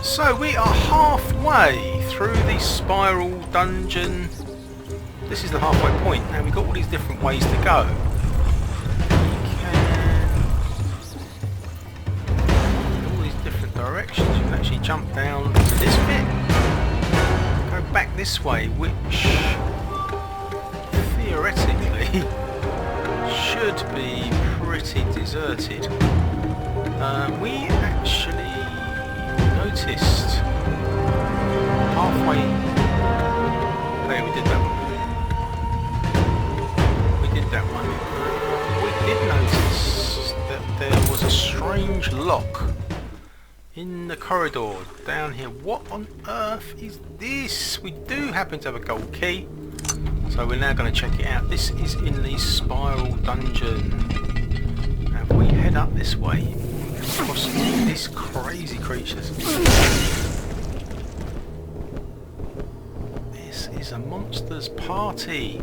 So we are halfway through the spiral dungeon. This is the halfway point. Now we've got all these different ways to go. All these different directions. You can actually jump down to this bit, go back this way, which theoretically should be pretty deserted. We actually noticed halfway. Okay, we did that one. We did that one. We did notice that there was a strange lock in the corridor down here. What on earth is this? We do happen to have a gold key, so we're now going to check it out. This is in the spiral dungeon. Now if we head up this way, across these crazy creatures. This is a monster's party.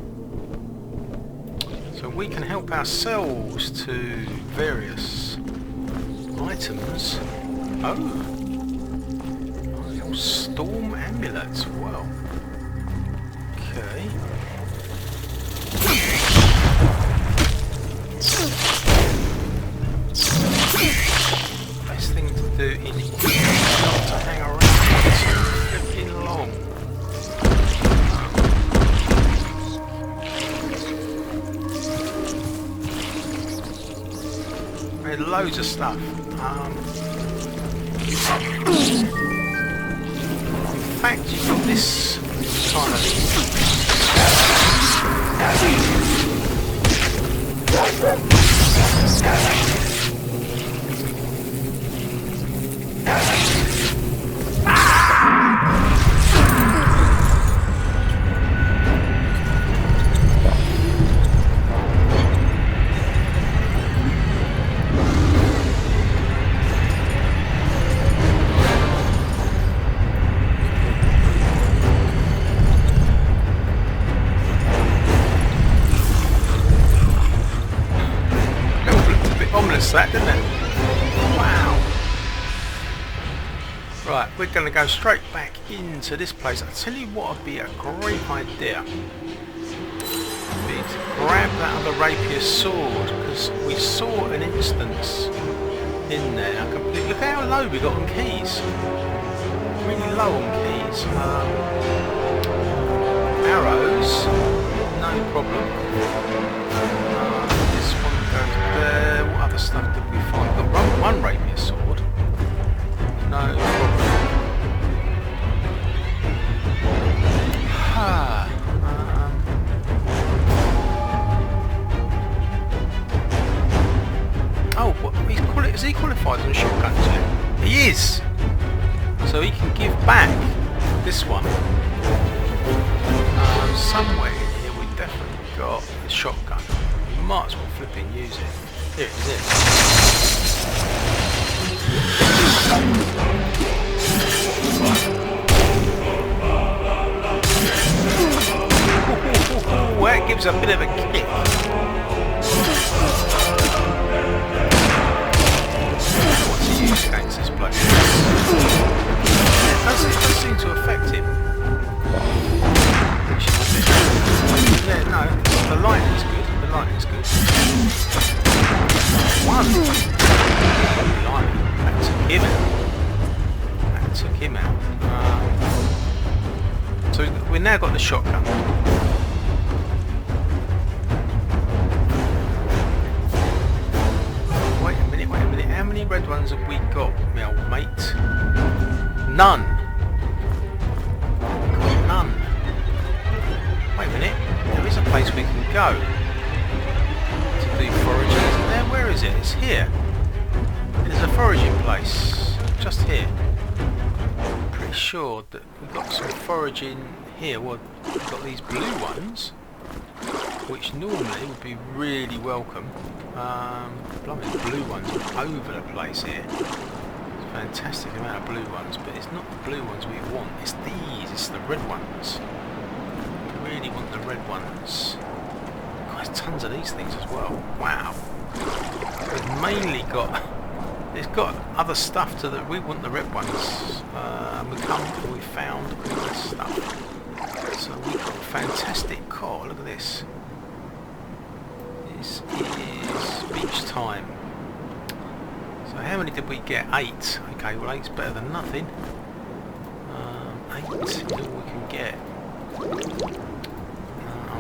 So we can help ourselves to various items. Oh, little storm amulets. Well, okay. Best thing to do in here is not to hang around too flipping long. There's loads of stuff. In fact, you've got this kind of that, didn't it? Wow. Right, we're going to go straight back into this place. I'll tell you what would be a great idea. Would be to grab that other rapier sword, because we saw an instance in there. Look how low we got on keys. Really low on keys. Arrows, no problem. This one goes there. What other stuff did we find? We've got one rapier sword. No problem. Oh, what, is he qualified on shotguns yet? He is! So he can give back this one. Somewhere in here we definitely got the shotgun. We might as well flipping use it. Here it is. That gives a bit of a kick. What to use against this bloke? It does seem to affect him. Yeah, no, the lighting's good. The lighting's good. One. Blimey, that took him out. That took him out. So we've now got the shotgun. Wait a minute. How many red ones have we got, my old mate? None. Got none. Wait a minute. There is a place we can go to do foraging, isn't there? Where is it? It's here. There's a foraging place just here. Pretty sure that we've got some foraging here. Well, we've got these blue ones, which normally would be really welcome. Blimey, the blue ones are over the place here. It's a fantastic amount of blue ones, but it's not the blue ones we want. It's these. It's the red ones. We really want the red ones. God, there's tons of these things as well. Wow. We've mainly got it's got other stuff to that. We want the red ones. We found all this stuff. So we've got a fantastic car. Look at this. This is beach time. So how many did we get? 8. Okay, well 8's better than nothing. 8 is all we can get.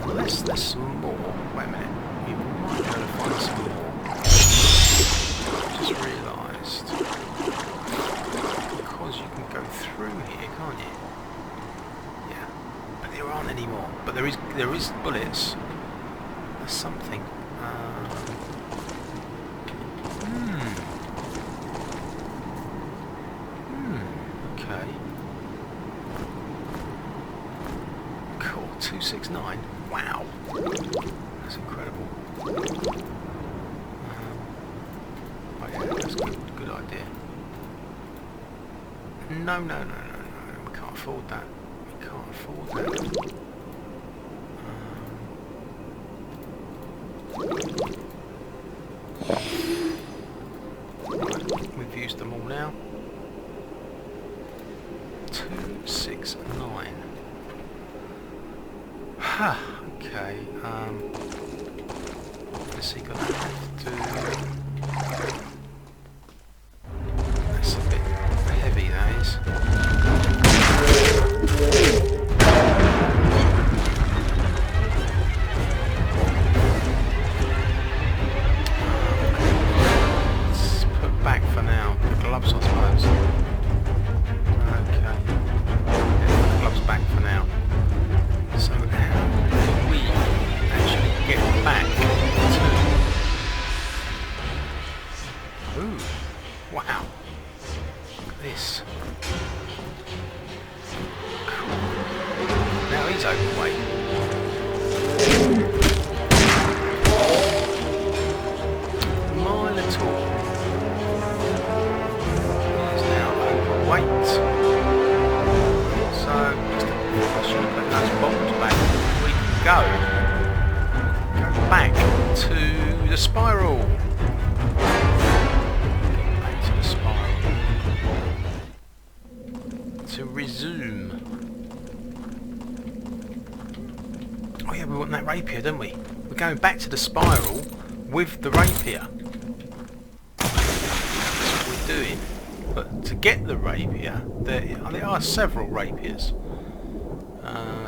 Unless there's some more. Wait a minute. We might be able to find some more. Just realised. Because you can go through here, can't you? Yeah. But there aren't any more. But there is bullets. There's something. Okay. Cool. 269. Wow. That's incredible. Oh yeah, that's good idea. No. We can't afford that. We can't afford that. Right, we've used them all now. 269. Okay, is he gonna have to... That's a bit heavy, that is. Let's put back for now. The gloves, I suppose. Okay. Yeah, the gloves back for now. So how can we actually get back to... Ooh, wow. Look at this. Cool. Now he's overweight. My little... He's now overweight. So, I should have put those bottles back. We can go back to the spiral. Back to the spiral. To resume. Oh yeah, we want that rapier, don't we? We're going back to the spiral with the rapier. That's what we're doing. But to get the rapier, there are several rapiers.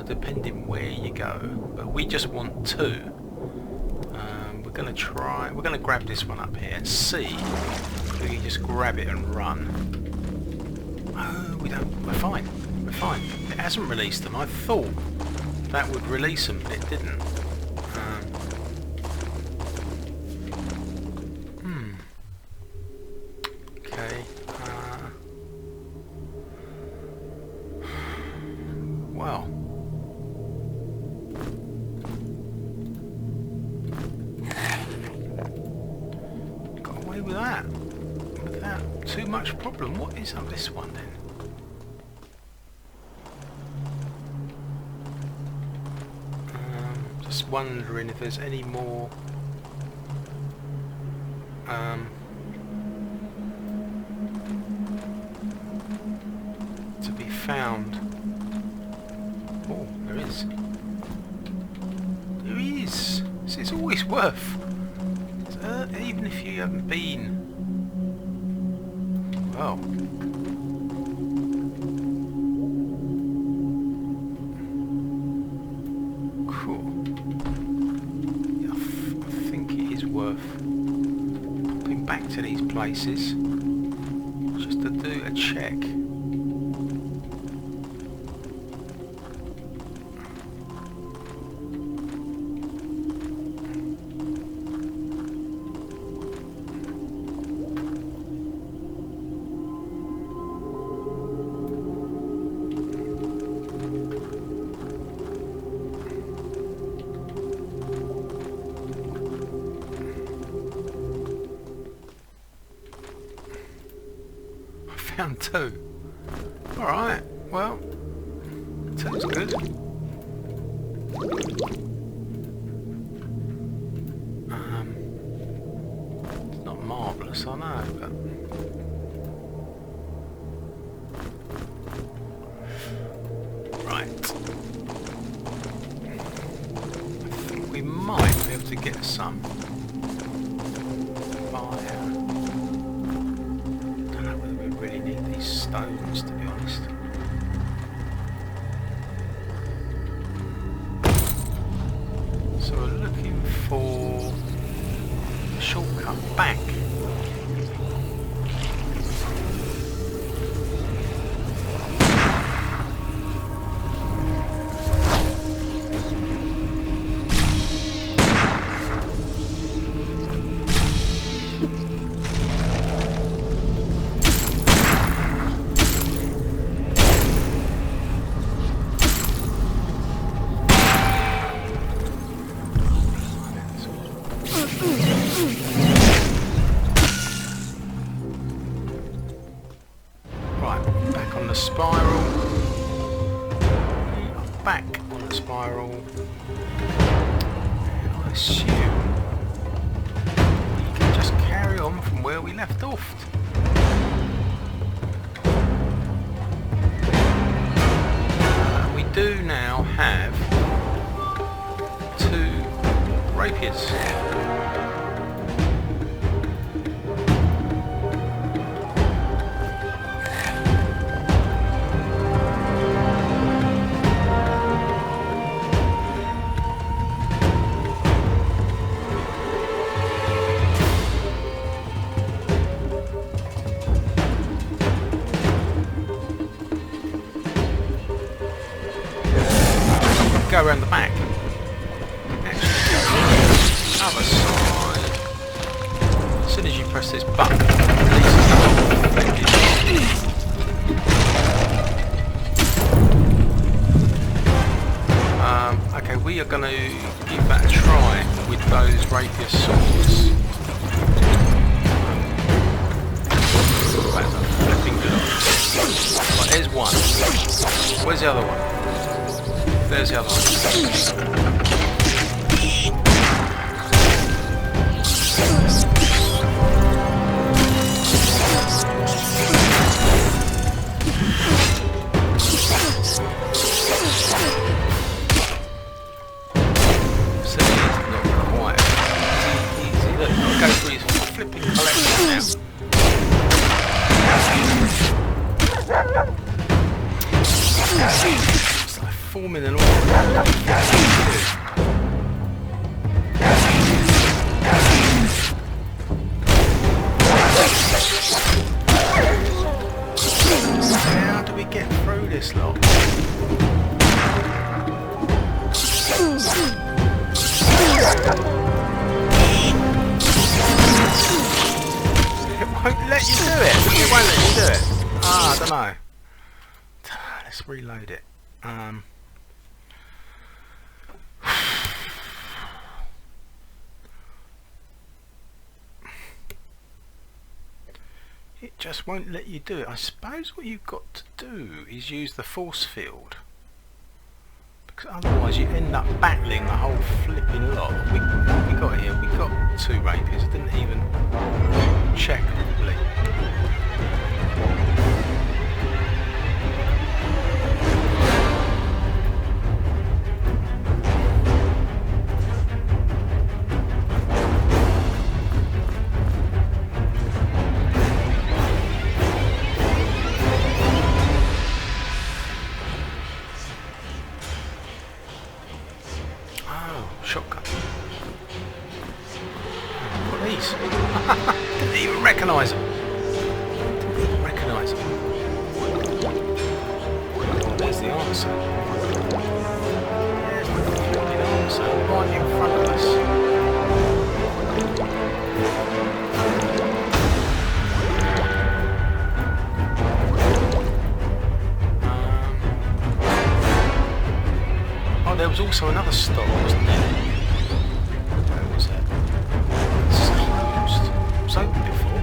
Depending where you go, but we just want 2. We're gonna grab this one up here and see if we can just grab it and run. Oh, we're fine. It hasn't released them. I thought that would release them, but it didn't. Okay. Well. Got away with that. Without too much problem. What is up this one then? Just wondering if there's any more to be found. Oh, there is. There is. It's always worth. Even if you haven't been. Well. Cool. Yeah, I think it is worth popping back to these places just to do a check. Found 2. Alright, well, 2's good. It's not marvellous. pointless, I know, but... Right. I think we might be able to get some fire. Don't know whether we really need these stones, to be honest. So we're looking for a shortcut back. Spiral, back on the spiral, and I assume we can just carry on from where we left off. We do now have 2 rapiers. Go around the back. Actually, go other side. As soon as you press this button, it releases the whole effective. Okay, we are going to give that a try with those rapier swords. That's a flipping good idea. Right, there's one. Where's the other one? There's the other one. See, not quite easy. Look, I'll go through his flipping collection now. It's like forming an order. How do we get through this lot? It won't let you do it. It won't let you do it. I don't know. Let's reload it. It just won't let you do it. I suppose what you've got to do is use the force field, because otherwise you end up battling the whole flipping lot. What we got here? We got 2 rapiers. I didn't even check properly. Shotgun. What are these? Didn't even recognise them. Didn't even recognise them. Oh, there's the answer. There's the flipping answer right in front of us. Oh, there was also another stop, wasn't there? Where was that? This is closed. It was open before.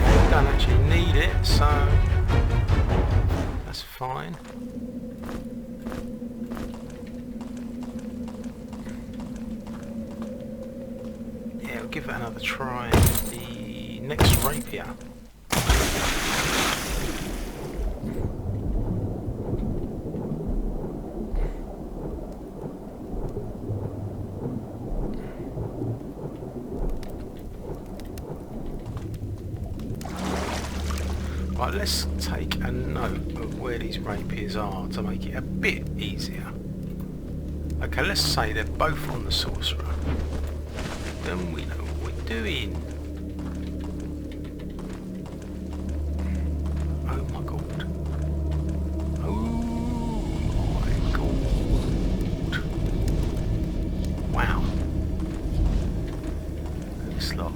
We don't actually need it, so that's fine. give that another try. The next rapier. Right, let's take a note of where these rapiers are to make it a bit easier. Okay, let's say they're both on the sorcerer. Then we know what we're doing. Oh my god. Oh my god. Wow. Look at this lot.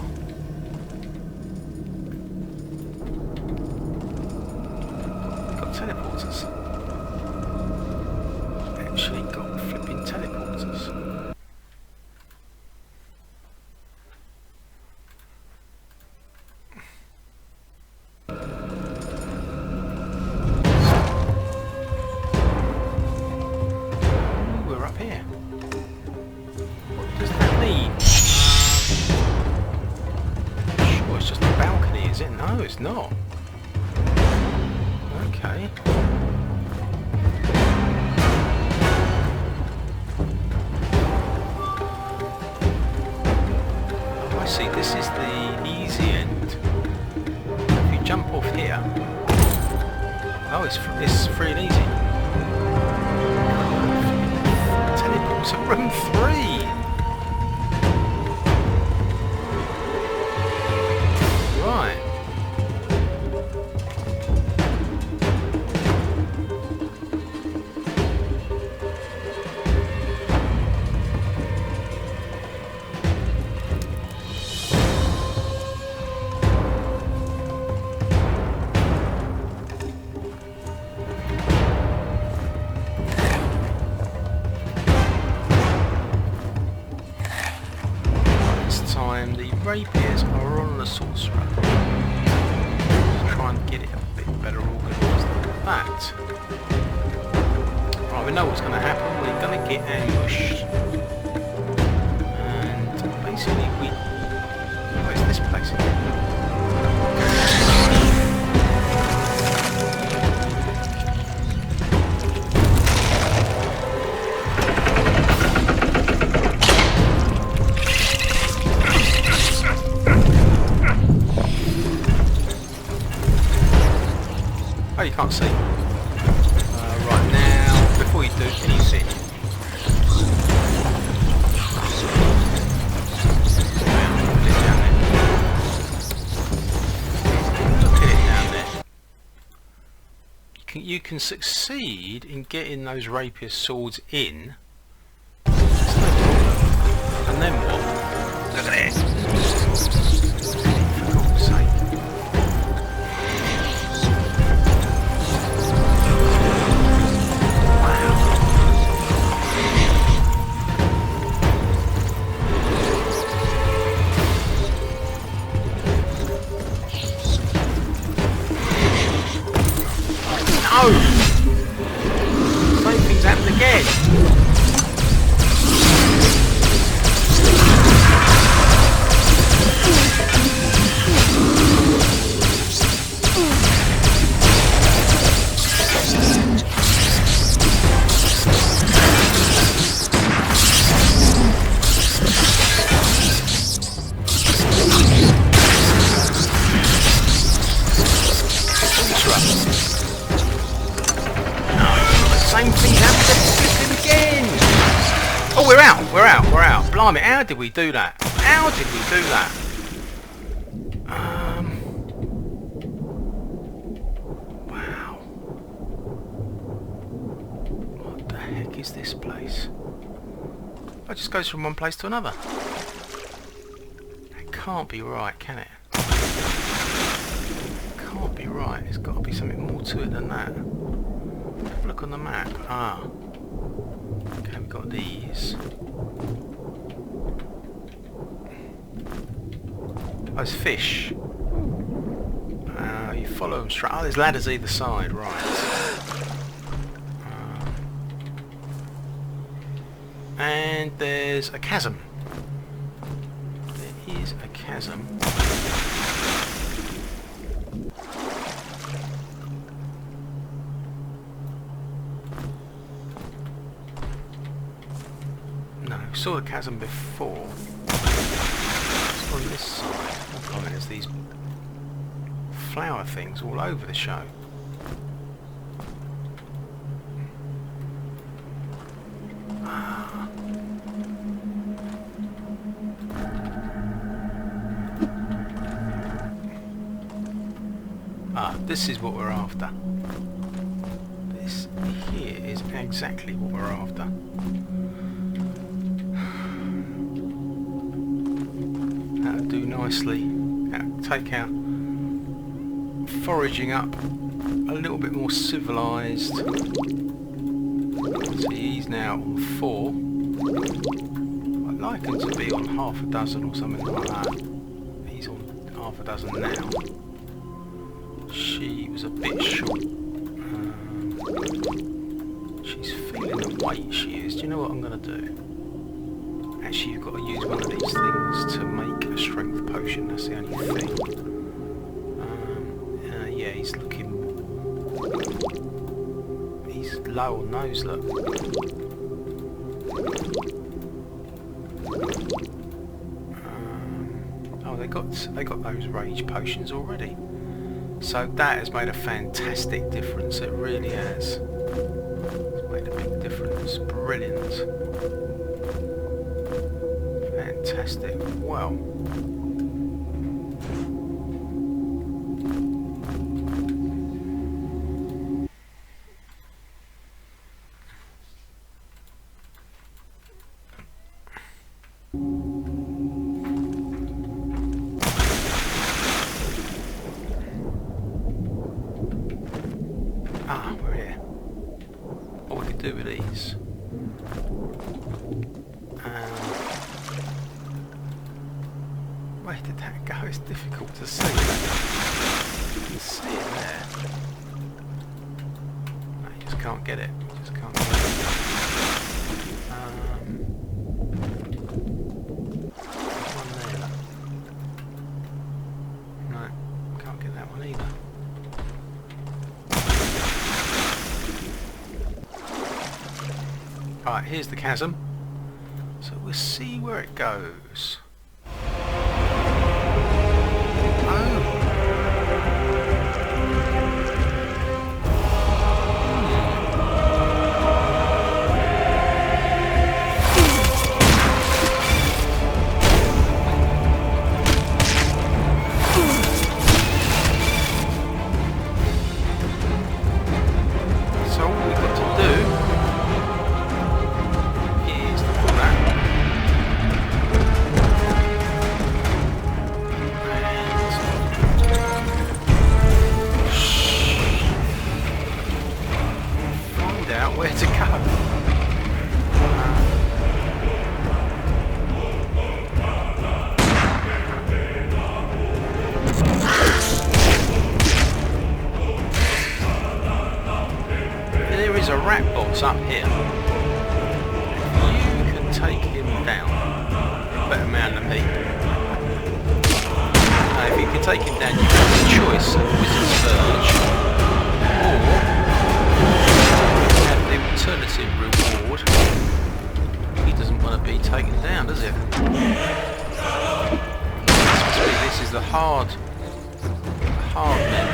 Teleporters. Actually got flipping teleporters. Ooh, we're up here. What does that mean? Sure, it's just a balcony, is it? No, it's not. Okay. Oh, I see. This is the easy end. If you jump off here, oh, it's free and easy. Teleport to room 3. Right. The rapiers are on the sorcerer. Let's try and get it a bit better organised than that. Right, we know what's going to happen. We're going to get ambushed. And basically where's this place again? Oh, you can't see. Right now, before you do, can you see? Look at it down there. You can succeed in getting those rapier swords in. And then what? Look at this. For God's sake. No! Same thing's happened again. Same thing happened again. Oh, we're out. Blimey, how did we do that? Wow. What the heck is this place? It just goes from one place to another. It can't be right, can it? Can't be right. There's got to be something more to it than that. Have a look on the map. Ah. Okay, we've got these. Oh, it's fish. You follow them straight. Oh, there's ladders either side, right. And there's a chasm. There is is a chasm. No, we saw the chasm before. It's on this side. Oh, I mean, there's these flower things all over the show. This is what we're after. This here is exactly what we're after. That'll do nicely. That'll take our foraging up a little bit more civilised. See, he's now on 4. I'd like him to be on half a dozen or something like that. He's on half a dozen now. She was a bit short. She's feeling the weight she is. Do you know what I'm going to do? Actually, you've got to use one of these things to make a strength potion. That's the only thing. Yeah, he's looking... He's low on those, look. Oh, they got those rage potions already. So that has made a fantastic difference, it really has. It's made a big difference, brilliant. Fantastic, well. Ah, we're here. What we could do with these. Where did that go? It's difficult to see. You can see it there. No, you just can't get it. You just can't get it. There's one there. Look. No, can't get that one either. Alright, here's the chasm. So we'll see where it goes. Where to go? There is a rat boss up here. You can take him down. Better man than me. If you can take him down, you have the choice of Wizard's Surge or alternative reward. He doesn't want to be taken down, does it? This is the hard men.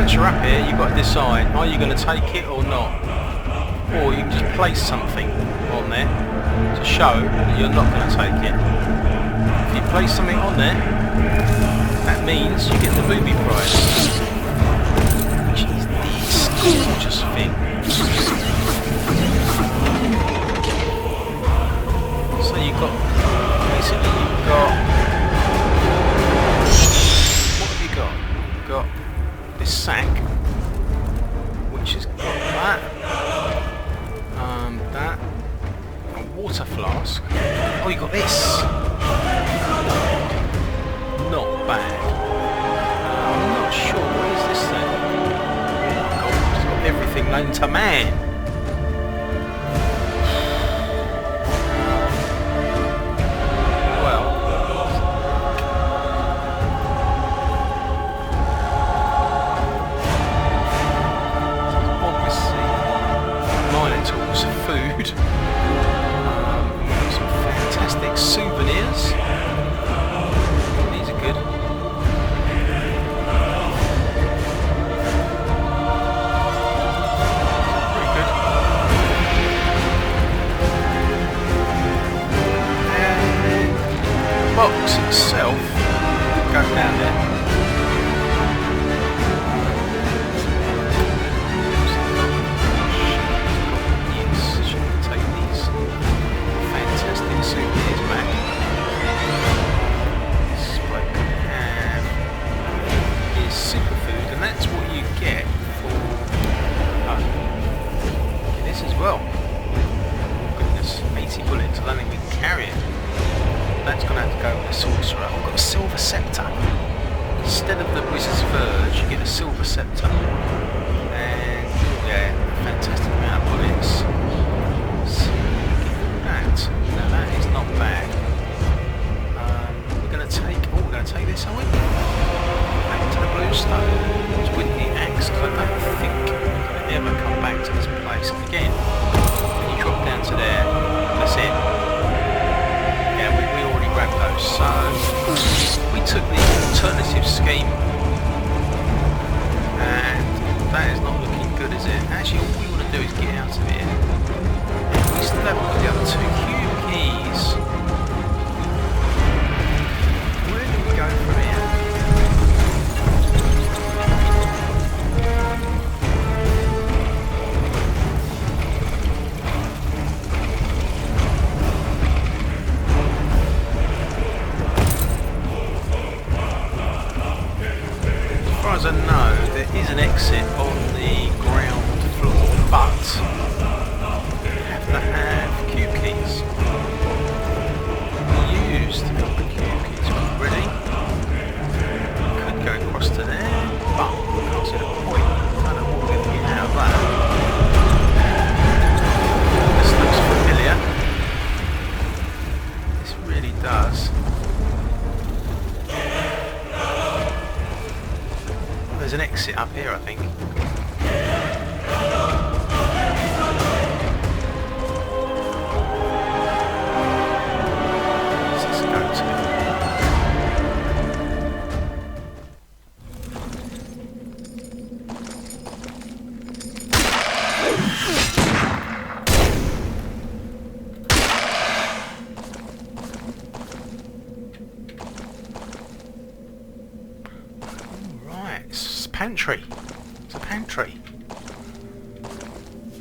once you're up here, you've got to decide, are you going to take it or not? Or you can just place something on there to show that you're not going to take it. If you place something on there, that means you get the booby prize, which is this gorgeous thing. So you've got, basically you've got, what have you got? You've got this sack, which has got that, that, a water flask. Oh, you got this. Not bad. I'm not sure, what is this thing? Oh God, it's got everything known to man. Well, obviously, mining tools, food, some fantastic souvenirs. These are good. Pretty good. And the box itself goes down there. Yes, should we take these fantastic souvenirs back? This bloke can have his superfood, and that's what you get for this as well. Oh goodness, 80 bullets. I don't think we can carry it. That's going to have to go with a sorcerer. I've got a silver scepter. Instead of the wizard's verge, you get a silver scepter. And yeah, a fantastic amount of bullets. So that. Now that is not bad. We're going to take this, are we? Back to the bluestone. It's with the axe, because I don't think we're going to ever come back to this place again. When you drop down to there, that's it. Yeah, we already grabbed those. So we took the alternative scheme, and that is not looking good, is it? Actually, all we want to do is get out of here. We still haven't got the other 2 cube keys. Where do we go from here? As far as I know, there is an exit on the ground floor, but you have to have cube keys. We used a couple of cube keys already. Could go across to there, but I can't see the point. I don't know what we're going to get out of that. This looks familiar. This really does. There's an exit up here, I think. Let's go to. Pantry. It's a pantry.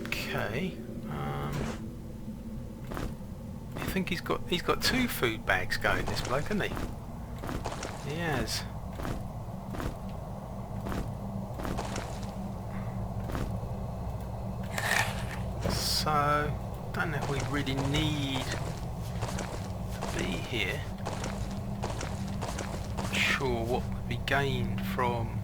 Okay. I think he's got 2 food bags going, this bloke, hasn't he? He has. So don't know if we really need to be here. Not sure what would be gained from.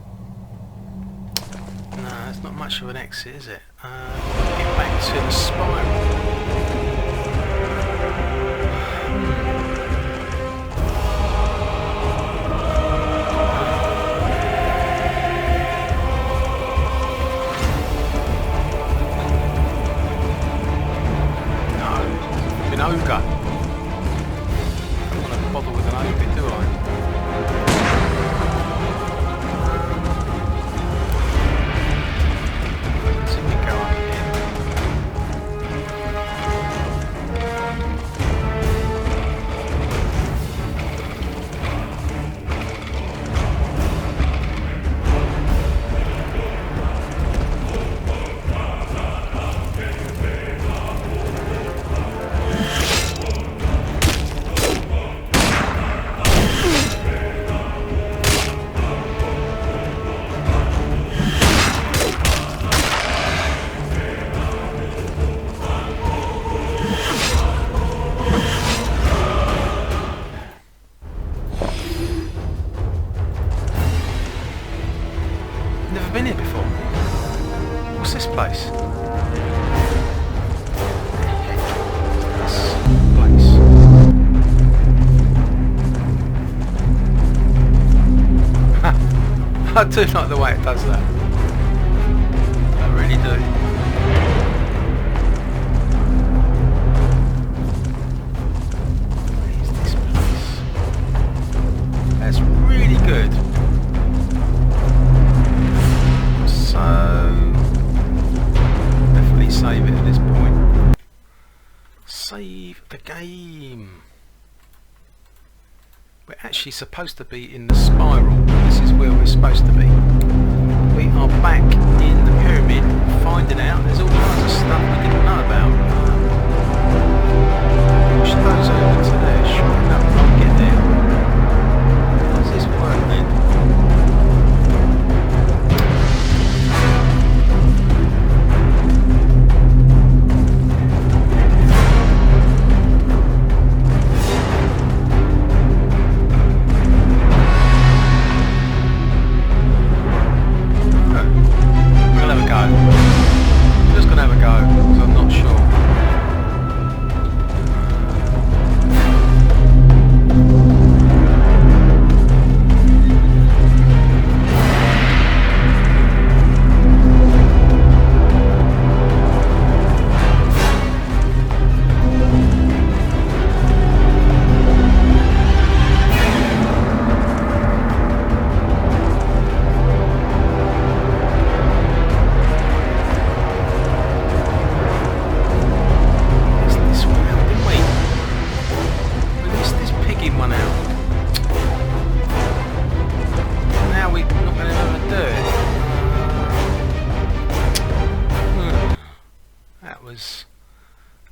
No, it's not much of an exit, is it? Get back to the spiral. No, an ogre. I don't want to bother with an ogre, do I? never been here before. What's this place? I do like the way it does that. I really do. What is this place? That's really good. So definitely save it at this point. Save the game. We're actually supposed to be in the spiral. This is where we're supposed to be. We are back in the pyramid, finding out there's all kinds of stuff we didn't know about. Push those over to there, sure enough, I'll get there. How does this work then?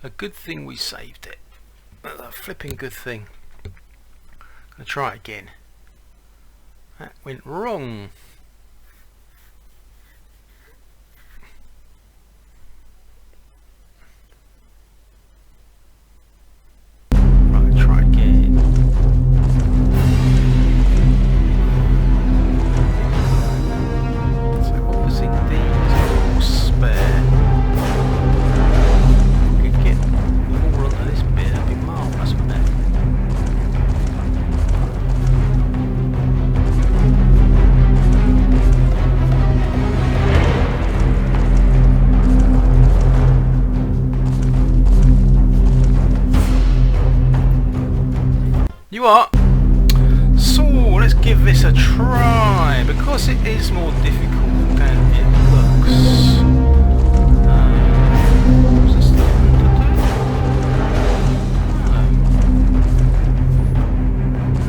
A good thing we saved it. A flipping good thing. Gonna try it again. That went wrong. Right, try again. So obviously these are all spare. You what? So let's give this a try because it is more difficult than it looks. What's this thing to do?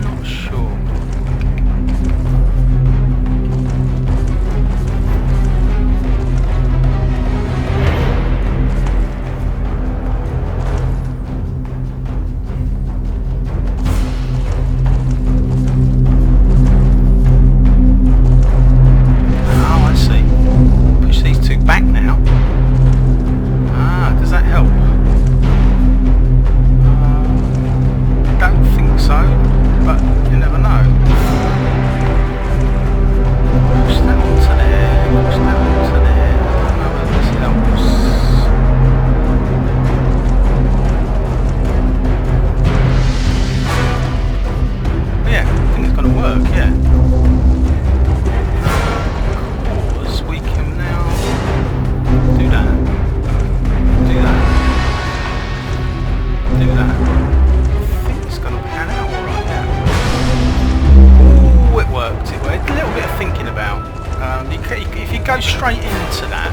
Not sure. If you go straight into that,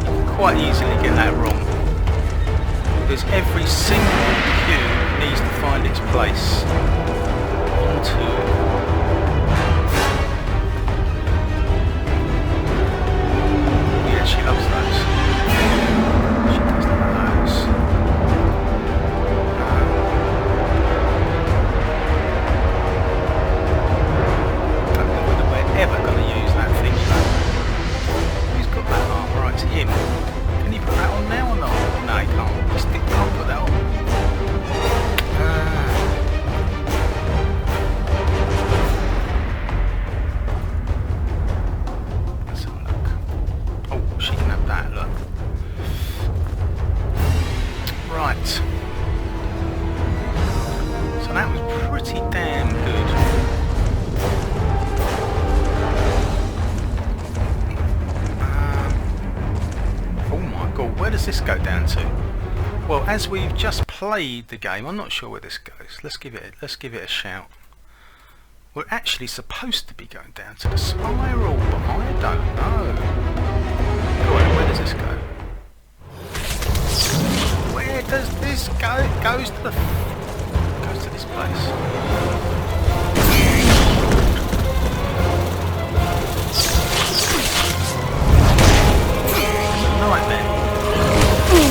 you can quite easily get that wrong. Because every single cube needs to find its place onto. Yeah, she loves those. She does love those. I don't know whether we're ever going to use that thing, you know. Who's got that arm? Right, it's him. Can you put that on now or not? No, he can't. He still can't put that on. does this go down to? Well, as we've just played the game, I'm not sure where this goes. Let's give it a shout. We're actually supposed to be going down to the spiral, but I don't know. Go on, where does this go? Where does this go? It goes to this place. Nightmare. It's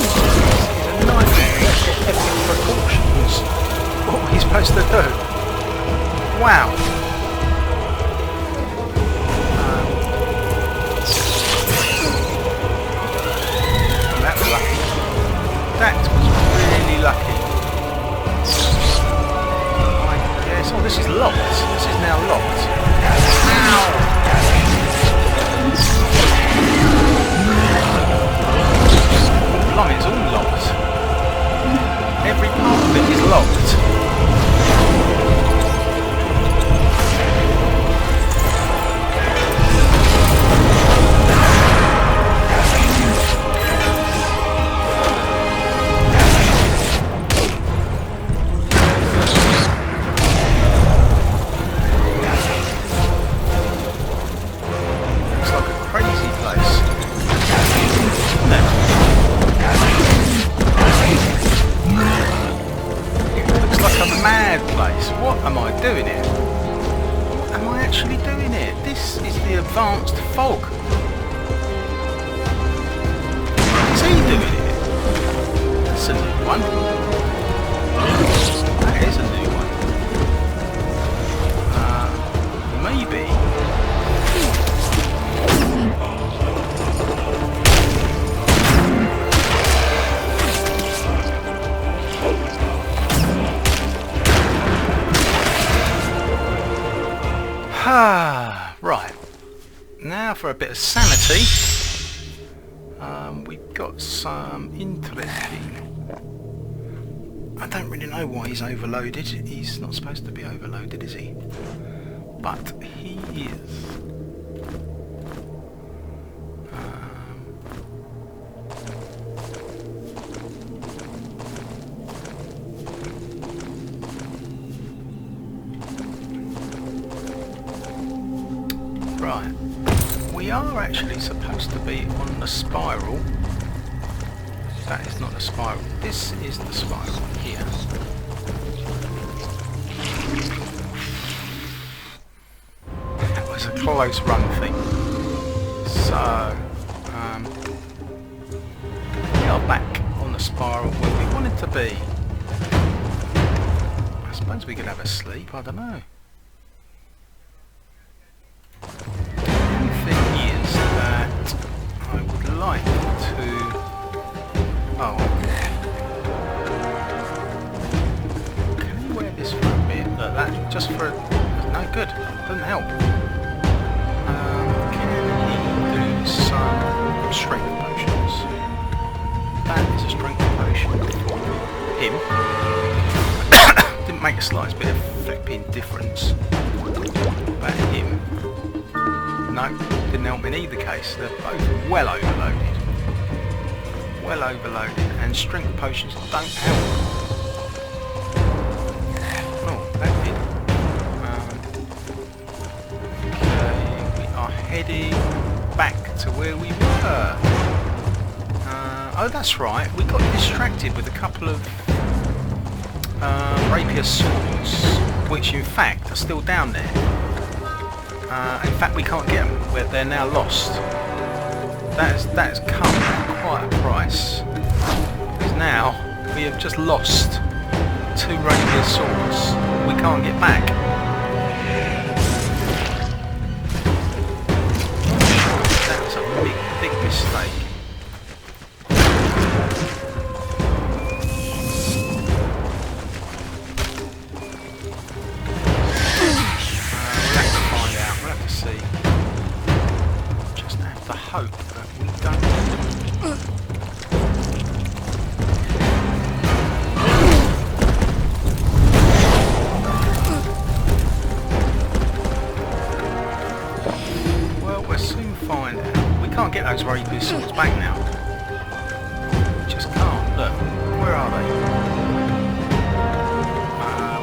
a nightmare. Let's get epic precautions. What were you supposed to do? Wow. That was lucky. That was really lucky. Yes. Oh, this is locked. This is now locked. Ow. Blimey, it's all locked. Every part of it is locked. Looks like a crazy place. Like a mad place. What am I doing here? What am I actually doing here? This is the advanced fog. What is he doing here? That's a new one. That is a new one. Maybe. Right, now for a bit of sanity. We've got some interesting. I don't really know why he's overloaded. He's not supposed to be overloaded, is he? But he is. Right, we are actually supposed to be on the spiral. That is not the spiral. This is the spiral here. That was a close run thing. So, we are back on the spiral where we wanted to be. I suppose we could have a sleep, I don't know. Like to can you wear this for a bit? Look, that just for no good, doesn't help. Can he do some strength potions? That is a strength potion for him. Didn't make the slightest bit of flipping difference. But him, no, didn't help in either case. They're both well overloaded. Well overloaded, and strength potions don't help. Oh, that did. Okay, we are heading back to where we were. Oh, that's right. We got distracted with a couple of rapier swords, which in fact are still down there. In fact, we can't get them. They're now lost. That has come at quite a price. Because now we have just lost 2 rapier swords. We can't get back. That's a big mistake. Hope that we don't. Well, we'll soon find out. We can't get those rapier swords back now. where are they?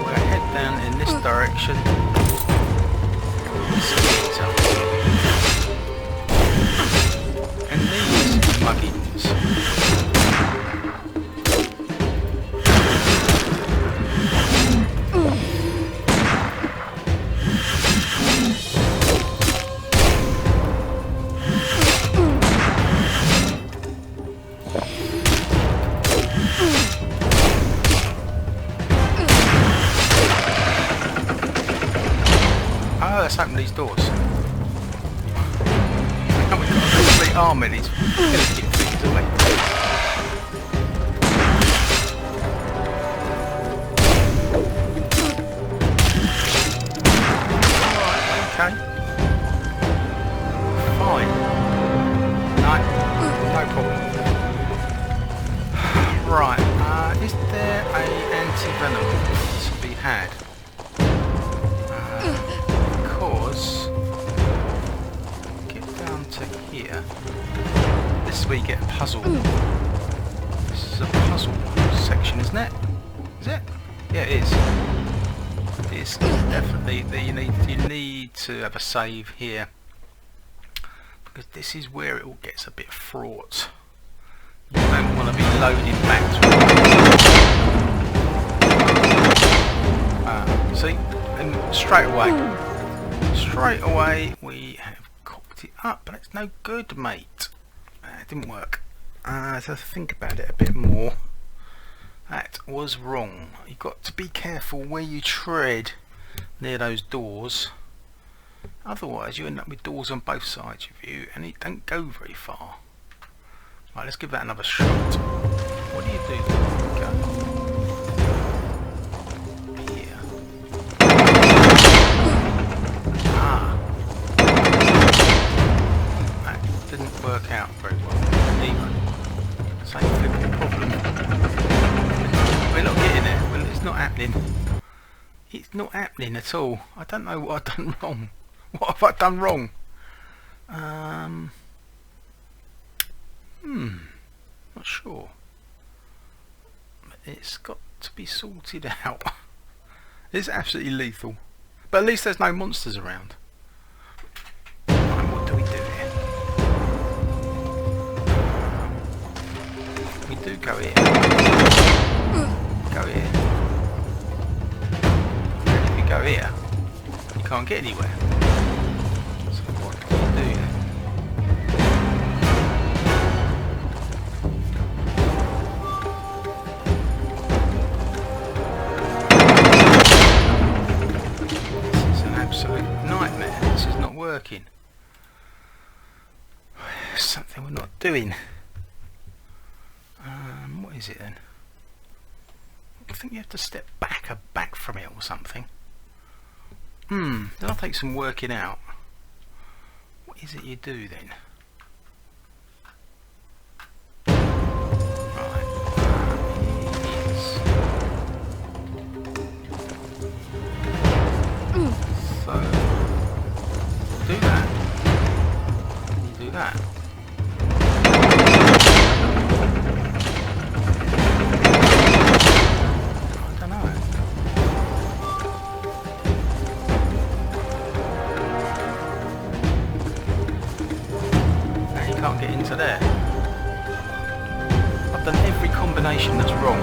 We're head down in this direction. And these muggins. Let's open these doors. And we've got a complete army of these pillaging things, haven't we? Alright, okay. Fine. No problem. Right, is there a anti-venom to be had? Get down to here. This is where you get a puzzle. This is a puzzle section, isn't it? Is it? Yeah, it is. It's definitely that you need to have a save here, because this is where it all gets a bit fraught. You don't want to be loading back to see, and straight away we have cocked it up, but it's no good, mate. It didn't work. So think about it a bit more. That was wrong. You've got to be careful where you tread near those doors. Otherwise you end up with doors on both sides of you and it don't go very far. Right, let's give that another shot. What do you do? Go. Here. That didn't work out very well. Either. Same flipping problem. We're not getting it. Well, it's not happening. It's not happening at all. I don't know what I've done wrong. What have I done wrong? Not sure. It's got to be sorted out. It's absolutely lethal. But at least there's no monsters around. Right, what do we do here? We do go here. Go here. And if you go here, you can't get anywhere. So what do we do then? Absolute nightmare. This is not working. Something we're not doing. What is it then? I think you have to step back from it or something. That'll take some working out. What is it you do then? So, do that. You do that. I don't know. Now you can't get into there. I've done every combination that's wrong.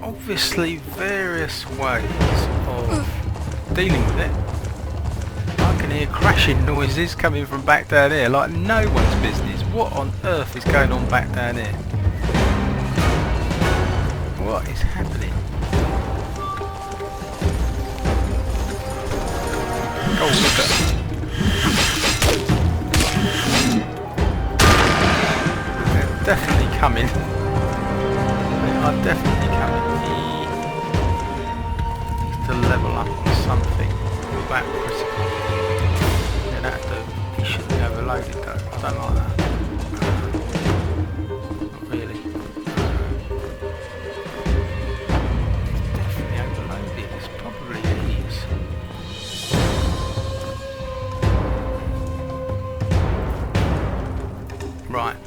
Obviously various ways of dealing with it. I I can hear crashing noises coming from back down here, like no one's business. What on earth is going on back down here? What is happening? Oh, look at... They're definitely coming. They are definitely coming. Needs to level up on something. That critical. Yeah, that'll do. He shouldn't be overloaded though. I don't like that. Not really. Definitely overloaded. It's probably these. Right.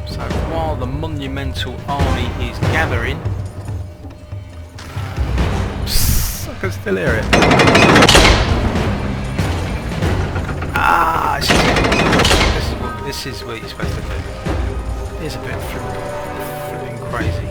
So while the monumental army is gathering, I can still hear it. Ah, this is what you're supposed to do. It's a bit flipping crazy.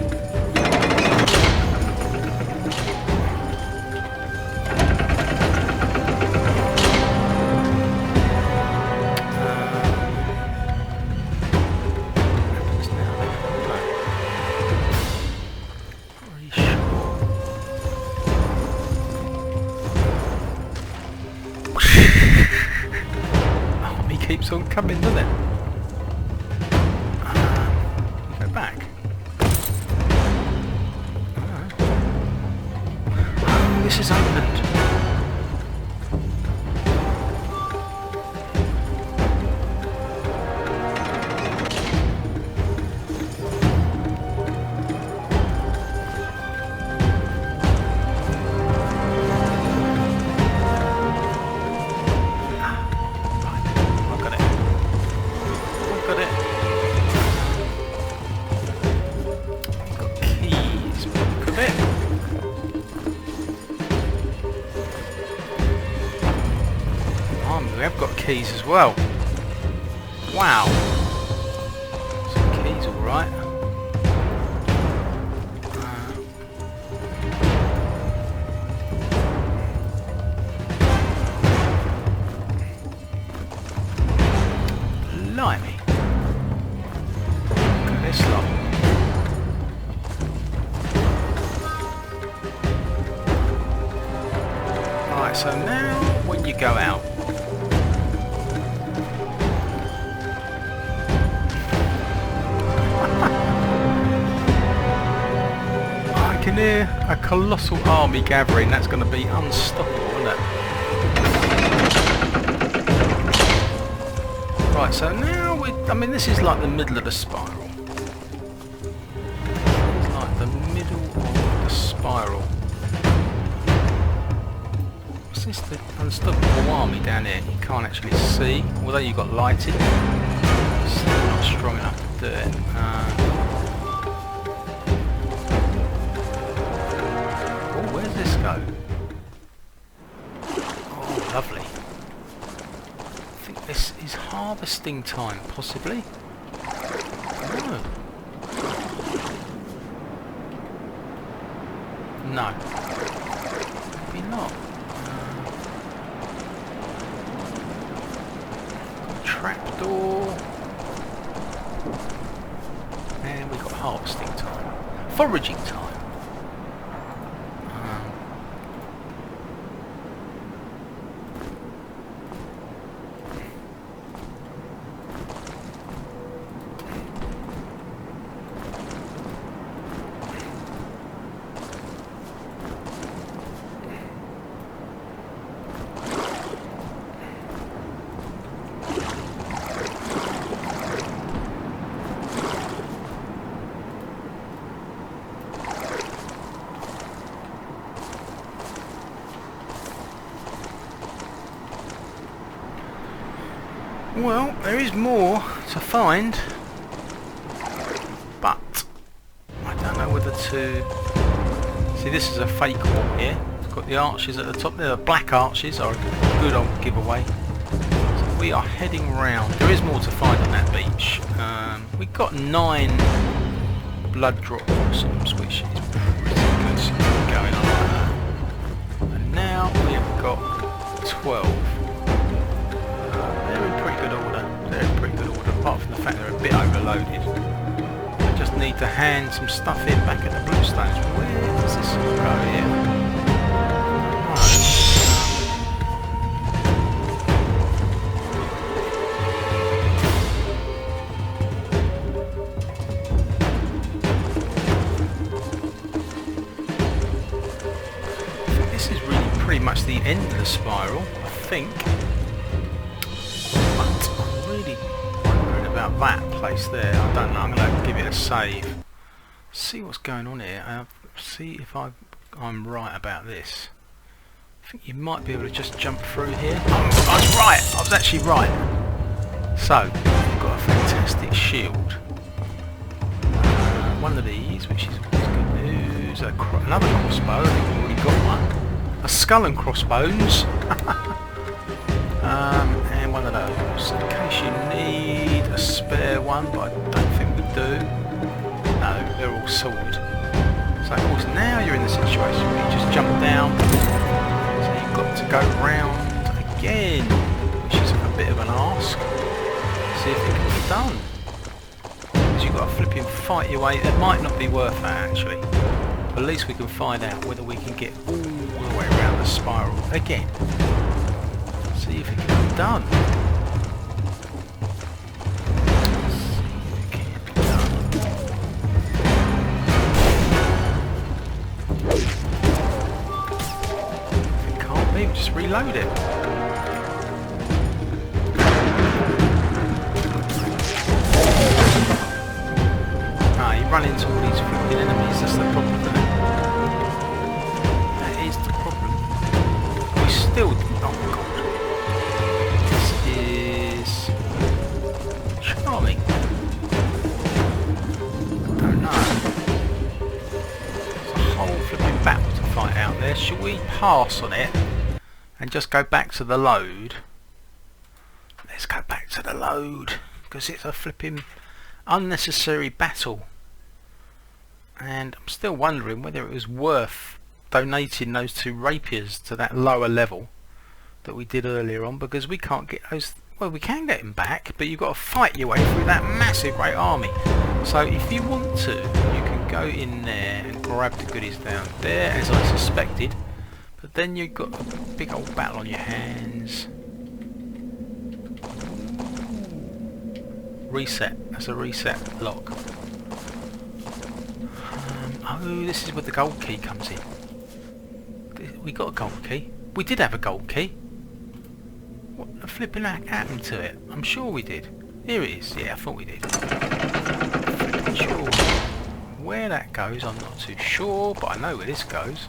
Keeps on coming, doesn't it? Go back. Oh, this is opened. We have got keys as well. Wow. Some keys, alright. Blimey. Look at this lot. Right, so now when you go out, I can hear a colossal army gathering. That's going to be unstoppable, isn't it? Right, so now I mean, this is like the middle of the spiral. It's like the middle of the spiral. What's this? The unstoppable army down here. You can't actually see, although you've got lighting. Still not strong enough to do it. Where's this go? Oh, lovely. I think this is harvesting time, possibly. No. No. Maybe not. Trapdoor. And we've got harvesting time. Foraging time. Well, there is more to find, but I don't know whether to... See, this is a fake wall here. It's got the arches at the top there. The black arches are a good old giveaway. So we are heading round. There is more to find on that beach. We've got 9 blood drop blossoms, which is pretty good going on like that. And now we have got 12. They're in pretty good order. They're in pretty good order, apart from the fact they're a bit overloaded. I just need to hand some stuff in back at the bluestones. Where does this all go here? Pretty much the end of the spiral, I think. But I'm really wondering about that place there. I don't know. I'm going to give it a save. See what's going on here. See if I'm right about this. I think you might be able to just jump through here. Oh, I was right. I was actually right. So I've got a fantastic shield. One of these, which is good news. Another crossbow. I think I've already got one. A skull and crossbones, and one of those, in case you need a spare one, but I don't think we do. No, they're all sorted. So of course now you're in the situation where you just jump down, so you've got to go round again, which is a bit of an ask. See if it can be done. Because you've got to flipping fight your way. It might not be worth that actually. But at least we can find out whether we can get all the way around the spiral again. See if it can be done. See if it can be done. If it can't be, we'll just reload it. Ah, you run into all these freaking enemies, that's the problem, isn't it? Still, oh god, this is charming. I don't know. There's a whole flipping battle to fight out there. Shall we pass on it and just go back to the load? Let's go back to the load because it's a flipping unnecessary battle, and I'm still wondering whether it was worth donating those 2 rapiers to that lower level that we did earlier on, because we can't get those. Well, we can get them back, but you've got to fight your way through that massive great army. So if you want to, you can go in there and grab the goodies down there, as I suspected, but then you've got a big old battle on your hands. Reset. That's a reset lock. Oh, this is where the gold key comes in. We got a gold key. We did have a gold key. What the flipping heck happened to it? I'm sure we did. Here it is. Yeah, I thought we did. Flipping sure. Where that goes, I'm not too sure, but I know where this goes.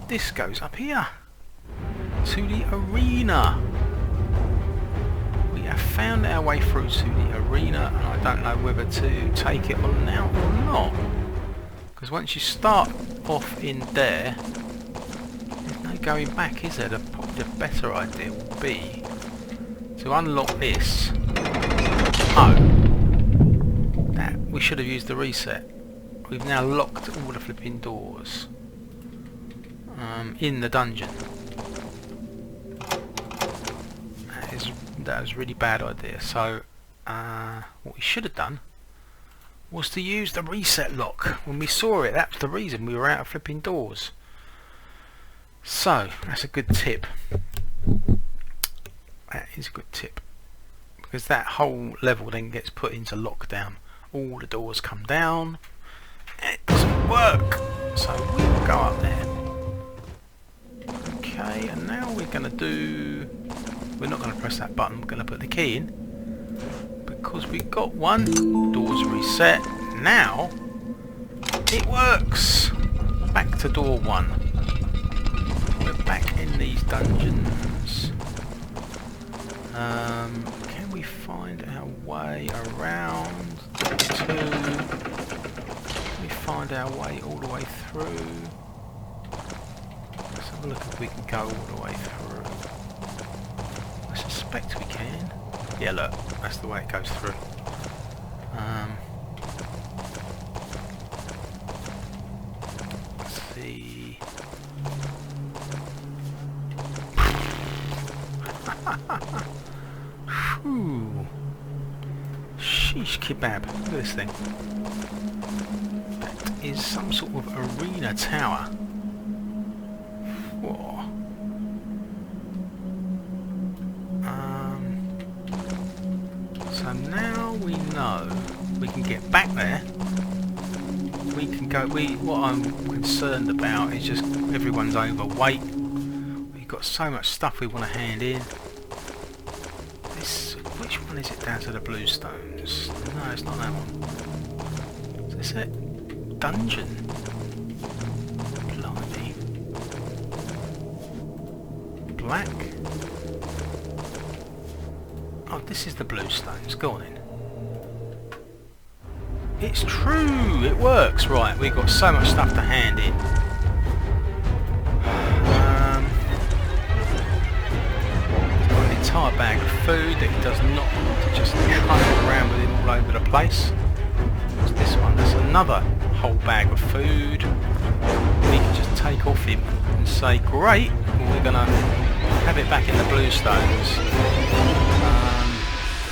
This goes up here to the arena. We have found our way through to the arena, and I don't know whether to take it on now or not. Because once you start off in there, there's no going back, is there? The better idea will be to unlock this. Oh, that we should have used the reset. We've now locked all the flipping doors in the dungeon. That was a really bad idea. So what we should have done was to use the reset lock. When we saw it, that's the reason we were out of flipping doors. So that's a good tip. That is a good tip, because that whole level then gets put into lockdown. All the doors come down and it doesn't work, so we'll go up there. Okay, and now we're going to do, we're not going to press that button, we're going to put the key in, because we got one. Doors reset. Now it works. Back to door 1. We're back in these dungeons. Can we find our way around the 2? Can we find our way all the way through? Let's have a look if we can go all the way through. I suspect we can. Yeah, look, that's the way it goes through. Let's see. Shish kebab. Look at this thing. That is some sort of arena tower. Whoa. So now we know we can get back there. We can go. What I'm concerned about is just everyone's overweight. We've got so much stuff we want to hand in. Which one is it down to the bluestones? No, it's not that one. Is this it? Dungeon. Blimey. Black. Oh, this is the bluestones. Go on in. It's true! It works! Right, we've got so much stuff to hand in. Got an entire bag of food that he does not want to just trundle around with him all over the place. What's this one? There's another whole bag of food. We can just take off him and say, great, well, we're going to have it back in the bluestones.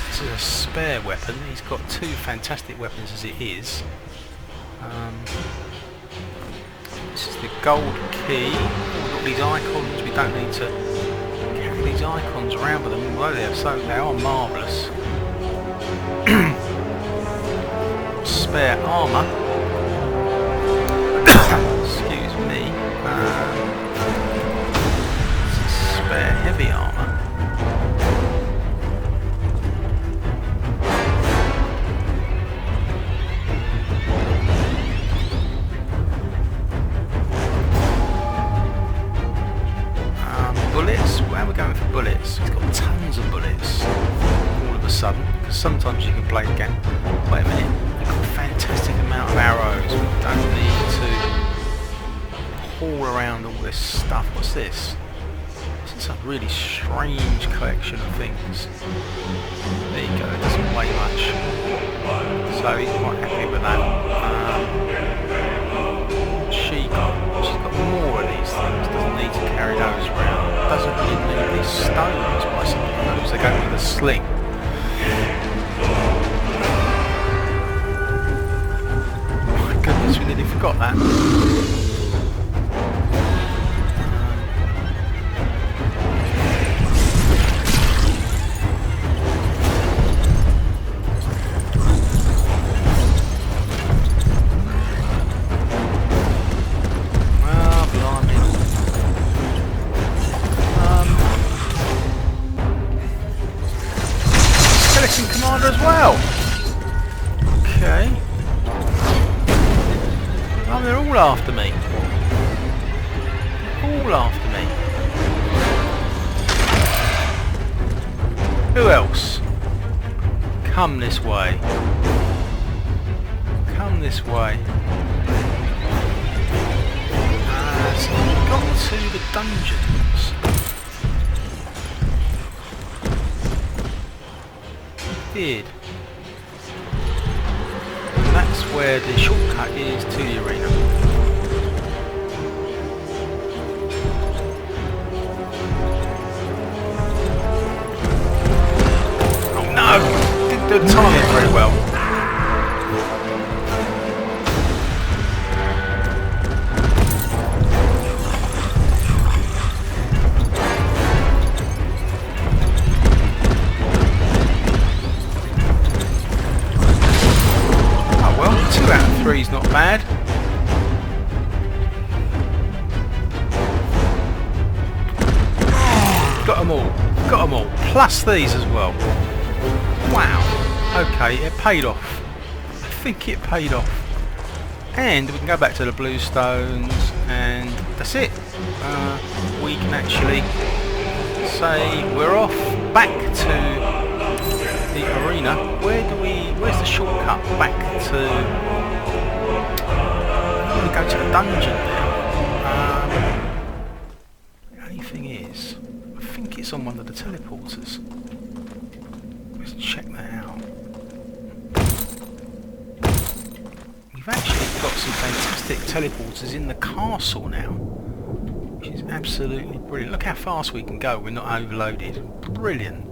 This is a spare weapon. He's got two fantastic weapons as it is. This is the gold key. We've got these icons. We don't need to carry these icons around with them, although they are marvellous. Spare armour. Excuse me. Spare heavy armour. Bullets? Where are we going for bullets? He's got tons of bullets all of a sudden, because sometimes you can play the game. Wait a minute, we've got a fantastic amount of arrows. We don't need to haul around all this stuff. What's this? This is a really strange collection of things. There you go, it doesn't weigh much. So he's quite happy with that. She's got more of these things, doesn't need to carry those around. Doesn't really need these stones, but I suppose they go with a sling. Oh my goodness, we nearly forgot that. Commander as well. Okay. Oh, they're all after me. They're all after me. Who else? Come this way. Come this way. So we've got to the dungeons. Did. And that's where the shortcut is to the arena. Oh no! Didn't do the timing very well. Three's not bad. Got them all. Got them all. Plus these as well. Wow. Okay, it paid off. I think it paid off. And we can go back to the bluestones and that's it. We can actually say we're off back to the arena. Where's the shortcut back to... We go to the dungeon now. The only thing is, I think it's on one of the teleporters. Let's check that out. We've actually got some fantastic teleporters in the castle now, which is absolutely brilliant. Look how fast we can go, we're not overloaded. Brilliant.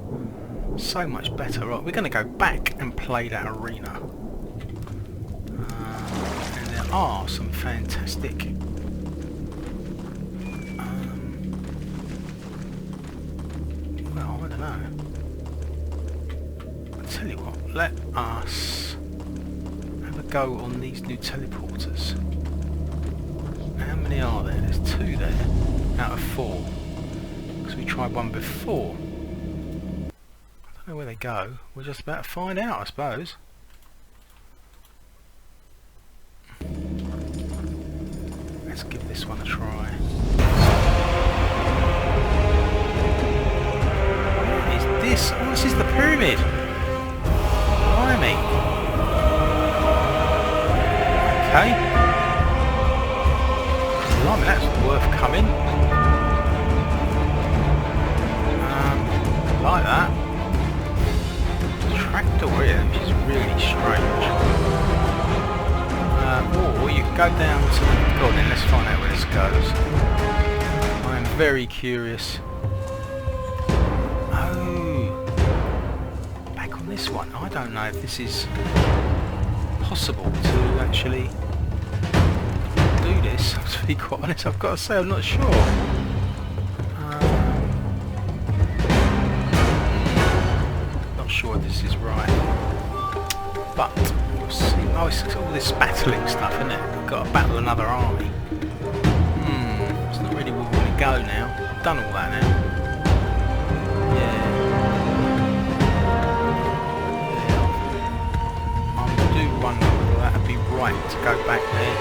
So much better. Right, we're going to go back and play that arena. And there are some fantastic well, I don't know. I'll tell you what, let us have a go on these new teleporters. How many are there? There's 2 there out of 4. Because we tried one before. I don't know where they go. We're just about to find out, I suppose. Let's give this one a try. What is this? Oh, this is the pyramid. Blimey. Okay. Blimey, that's worth coming. Like that. Tractor here, which is really strange. Or you can go down to the... Go on then, let's find out where this goes. I am very curious. Oh, back on this one. I don't know if this is possible to actually do this. To be quite honest, I've got to say I'm not sure. Sure this is right, but we'll see. Oh, it's all this battling stuff, isn't it? We've got to battle another army. It's not really where we want to go now. I've done all that now. Yeah. I do wonder whether that would be right to go back there.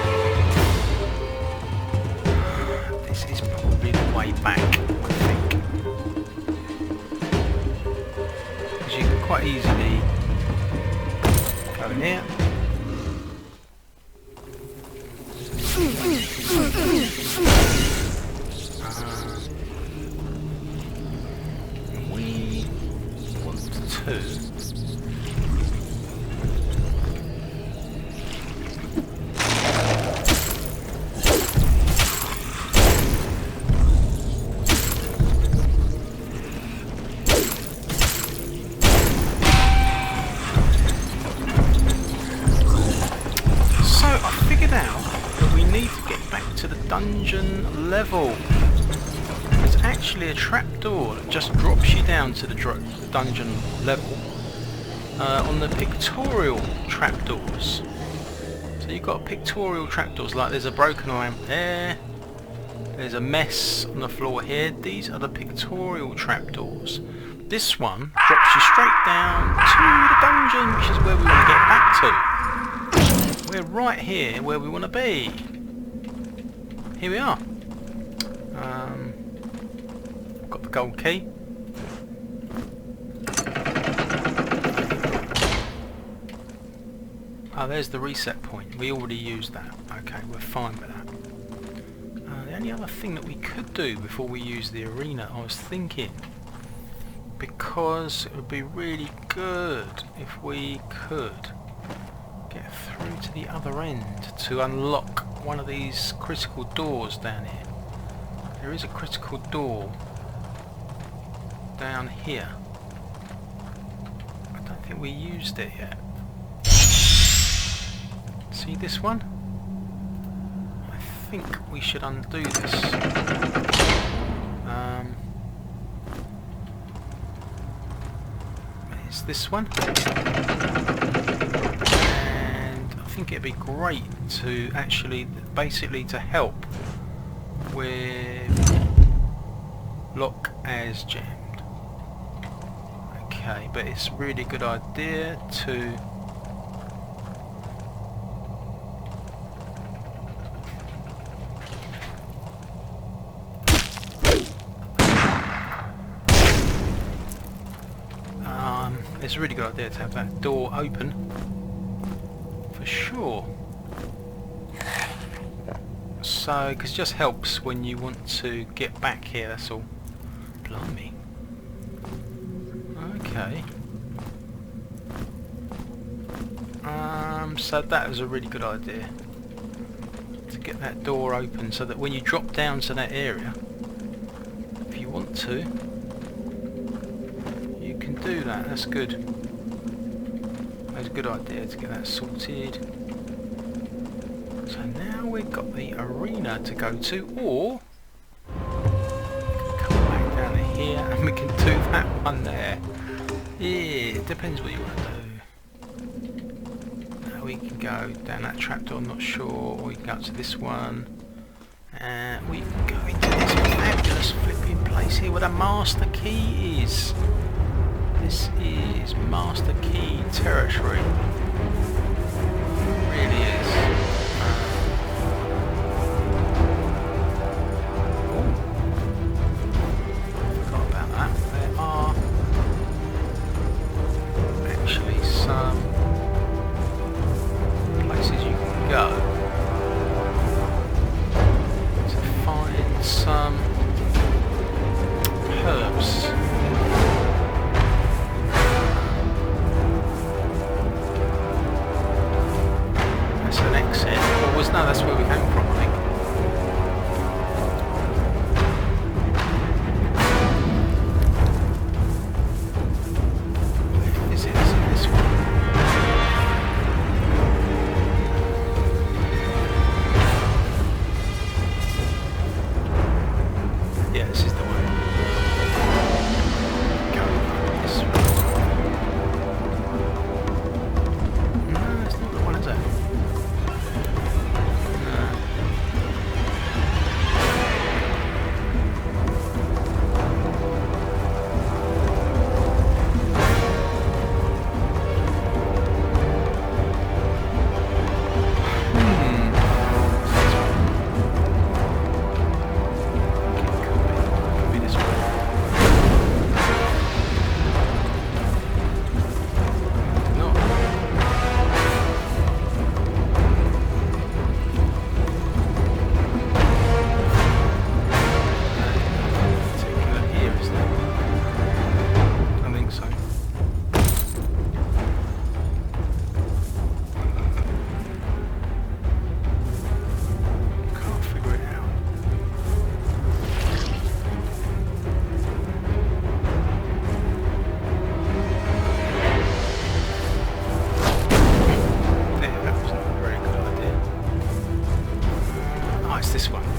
This is probably the way back, I think. Quite easily go in here. We want to. Dungeon level. There's actually a trapdoor that just drops you down to the dungeon level on the pictorial trapdoors. So you've got pictorial trapdoors, like there's a broken lamp there, there's a mess on the floor here. These are the pictorial trapdoors. This one drops you straight down to the dungeon, which is where we want to get back to. We're right here where we want to be. Here we are. Got the gold key. Oh, there's the reset point. We already used that. Okay, we're fine with that. The only other thing that we could do before we use the arena, I was thinking, because it would be really good if we could get through to the other end to unlock one of these critical doors down here. There is a critical door down here. I don't think we used it yet. See this one? I think we should undo this. It's this one. I think it'd be great to actually, basically to help with lock as jammed. Okay, but it's a really good idea to it's a really good idea to have that door open. Sure. So, because it just helps when you want to get back here, that's all. Blimey. Okay. So that was a really good idea. To get that door open so that when you drop down to that area, if you want to, you can do that. That's good. That's a good idea to get that sorted. So now we've got the arena to go to, or come back down to here and we can do that one there. Yeah, it depends what you want to do. Now we can go down that trapdoor, I'm not sure, or we can go up to this one. And we can go into this fabulous flipping place here where the master key is. This is master key territory. It really is. Forgot about that. There are actually some places you can go to find some herbs. That's an exit. Or was no, that's where we came from, I think. Is it this one? Yeah, this is the one. Go this way. No, it's not the one, is it?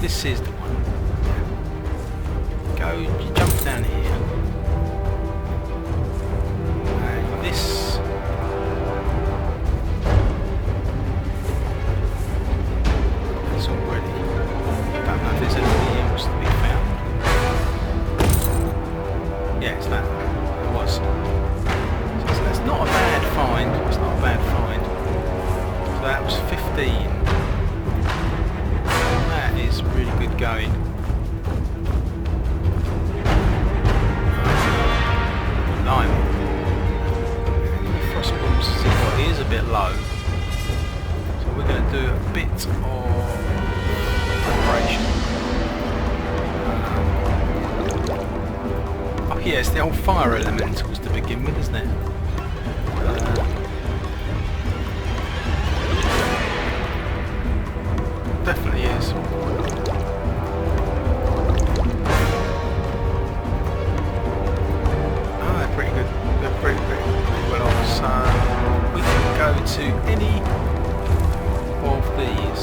This is the one. Go, you jump down here. And this. It's already. Don't know if there's anything else to be found. Yeah, it's that. It was. So that's not a bad find. It's not a bad find. So that was 15. Is really good going. Blimey. The frost bombs he is a bit low. So we're going to do a bit of preparation. Oh yeah, it's the old fire elementals to begin with, isn't it? Definitely is. We can go to any of these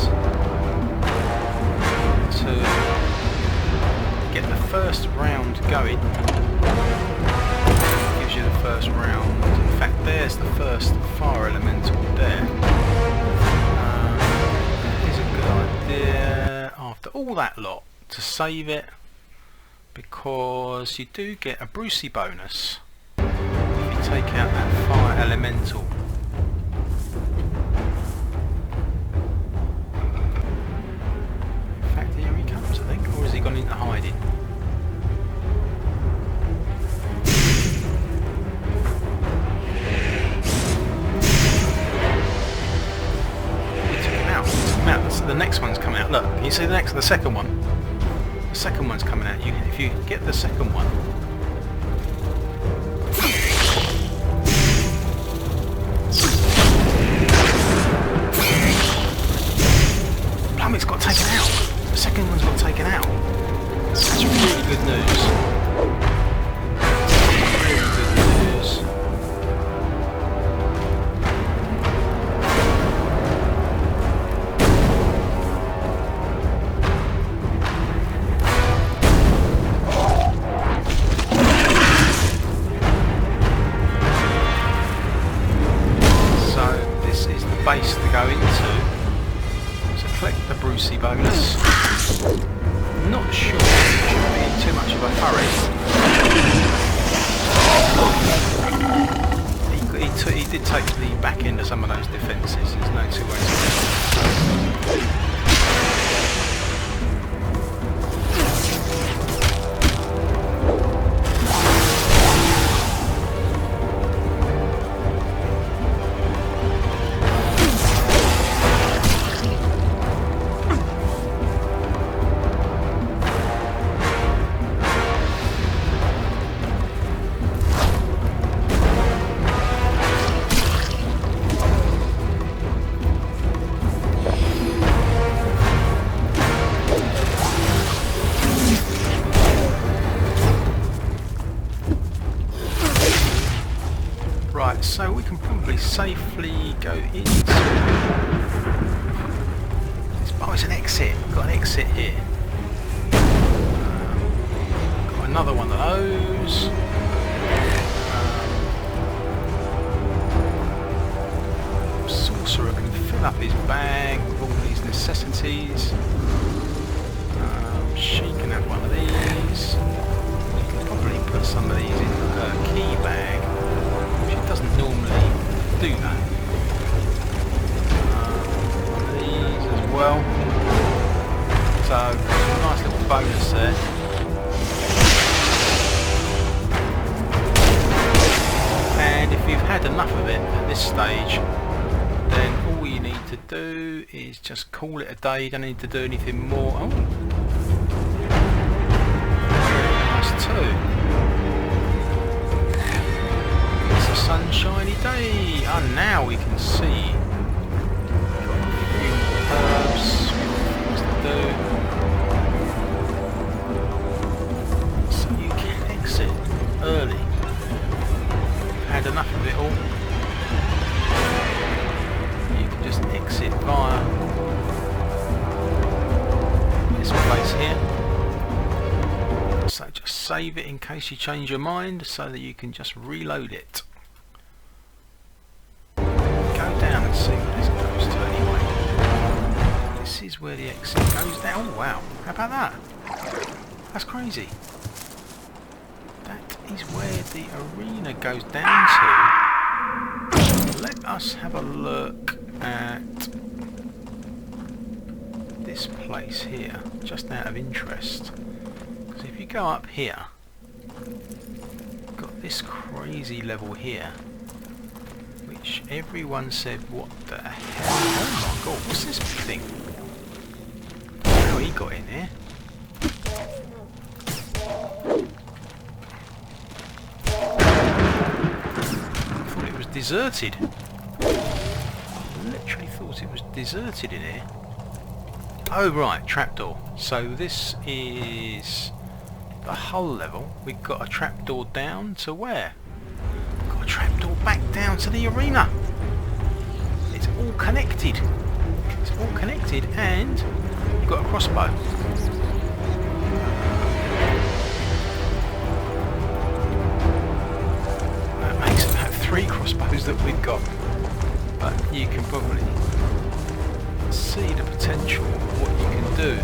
to get the first round going. Gives you the first round. In fact, there's the first fire elemental there. It's a good idea after all that lot to save it, because you do get a Brucey bonus. Take out that fire elemental. In fact, here he comes, I think, or has he gone into hiding? We took him out. So the next one's coming out. Look, can you see the second one? The second one's coming out. If you get the second one. It's got taken out. The second one's got taken out. That's really good news. Really good news. of a hurry. He did take the back end of some of those defences, there's no two ways about it. So we can probably safely go into... Oh, it's an exit. We've got an exit here. Got another one of those. Sorcerer can fill up his bag with all these necessities. She can have one of these. She can probably put some of these in her key bag. Doesn't normally do that. These as well. So nice little bonus there. And if you've had enough of it at this stage, then all you need to do is just call it a day. You don't need to do anything more. Oh, nice too. Sunshiny day, and now we can see herbs, things to do. So you can exit early. You've had enough of it all. You can just exit via this place here. So just save it in case you change your mind, so that you can just reload it. Down and see where this goes to anyway. This is where the exit goes down. Oh wow, how about that? That's crazy. That is where the arena goes down to. Let us have a look at this place here, just out of interest. Because if you go up here, you've got this crazy level here. Everyone said, what the hell? Oh my god, what's this thing? How he got in here? I thought it was deserted. I literally thought it was deserted in here. Oh right, trapdoor. So this is the whole level. We've got a trapdoor down to where? A trapdoor back down to the arena. It's all connected. It's all connected, and you've got a crossbow. That makes about 3 crossbows that we've got. But you can probably see the potential of what you can do